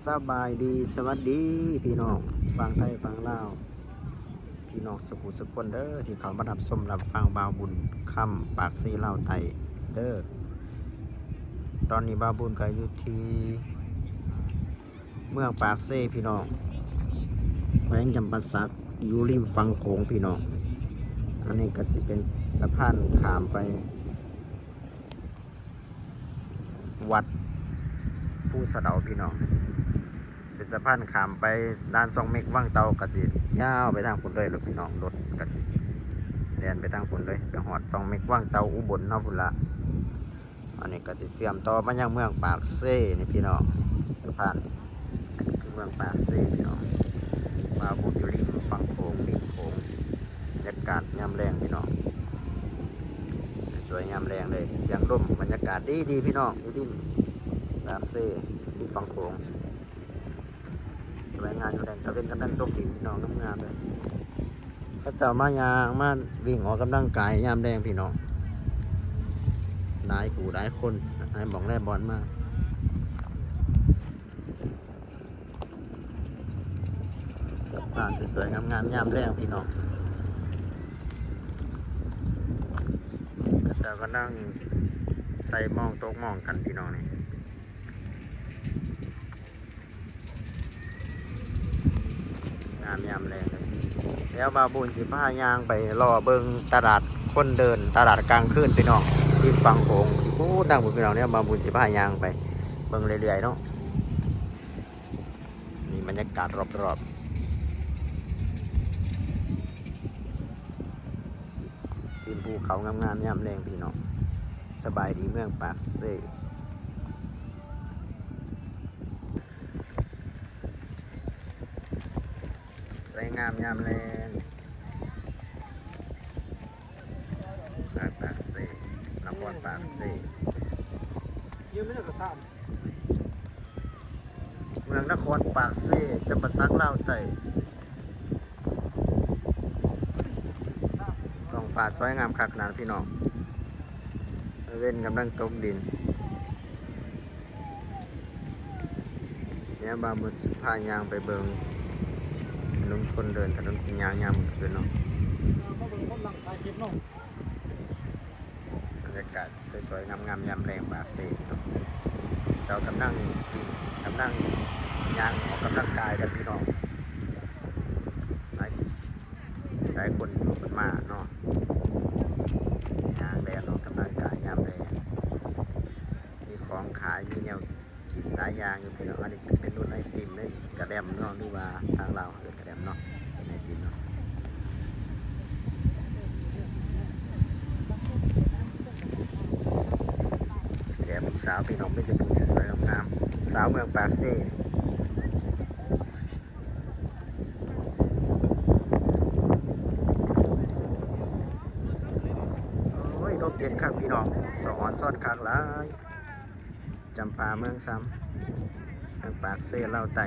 สบายดีสวัสดีพี่น้องฟังไทยฟังลาวพี่น้องสุขุสุขคนเด้อที่เขามารับชมรับฟังบาวบุญค่ำปากซีลาวไทยเด้อตอนนี้บาวบุญก็อยู่ที่เมืองปากซีพี่น้องแขวงจำปาสักอยู่ริมฝั่งโขงพี่น้องอันนี้ก็สิเป็นสะพานข้ามไปวัดผู้สะเดาพี่น้องเป็นสะพานข้ามไปด้าน2 เมกว่างเตากระสิยาวไปทางฝุ่นเลยรถพี่น้องรถกระสิเดินไปทางฝุ่นเลยไปหอด2 เมกว่างเตาอุบลเนาะพุ่นละอันนี้กระสิเสื่อมต่อมายังเมืองปากเซ่นี่พี่น้องสะพานคือเมืองปากเซ่พี่น้องมาบุญอยู่ริมฝั่งโขงริมโขงบรรยากาศยามแรงพี่น้องสวยยามแรงเลยเสียงลมบรรยากาศดีพี่น้องอยู่ริมปากเซ่ริมฝั่งโขงรายงานอยู่แดงตะเวนกำลังตกดินพี่น้องทำงานเลยเขาเจ้ามายางมาวิ่งออกกำลังกายยามแดงพี่น้องหลายผู้หลายคนหลายบอกแล่บอลมากสะพานสวยๆงามๆยามแดงพี่น้องเขาเจ้าก็นั่งใส่มองโต๊ะมองกันพี่น้องนี่ยามแรงเลยแล้วบาบุญสิผ้ายางไปรอเบิงตลาดคนเดินตลาดกลางคืนพี่น้องที่ฝั่งโขงพูดดังบุญพี่น้องเนี่ยบาบุญสิผ้ายางไปเบิงเรื่อยๆเนาะมีบรรยากาศรอบๆริมภูเขางามๆยามแรงพี่น้องสบายดีเมืองปากเซ่สวยงามยามแรงปากเซ่นครปากเซ่ยืมไม่ได้กระซ่าเมืองนครปากเซ่จำปาสักลาวไต่ท้องฟ้าสวยงามคักขนาดพี่น้องเว้นกำลังตกดินเนี่ยบาบุญพายางไปเบิงถนนคนเดินถนนยางยามคืนเนาะบรรยากาศสวยๆงามๆยามแรงปากเซ่เนาะเรากำลังยางออกกำลังกายกันพี่น้องหลายคนอยู่กันมาเนาะยางแรงออกกำลังกายยามแรงมีของขายมีแนวกินหลายอย่างอยู่พี่น้องอันนี้จะเป็นรุ่นไอติมเลยกระเดมเนาะหรือว่าทางเราเกิดกระเดมเนาะเป็นไอติมเนาะแกเป็นสาวพี่น้องไม่จะพูดสวยๆงามๆสาวเมืองปากเซ่รถเด็ดครับพี่น้องสอนซ่อนคักหลายจำปาเมืองซ้ำเมืองปากเซ่เล่าไต่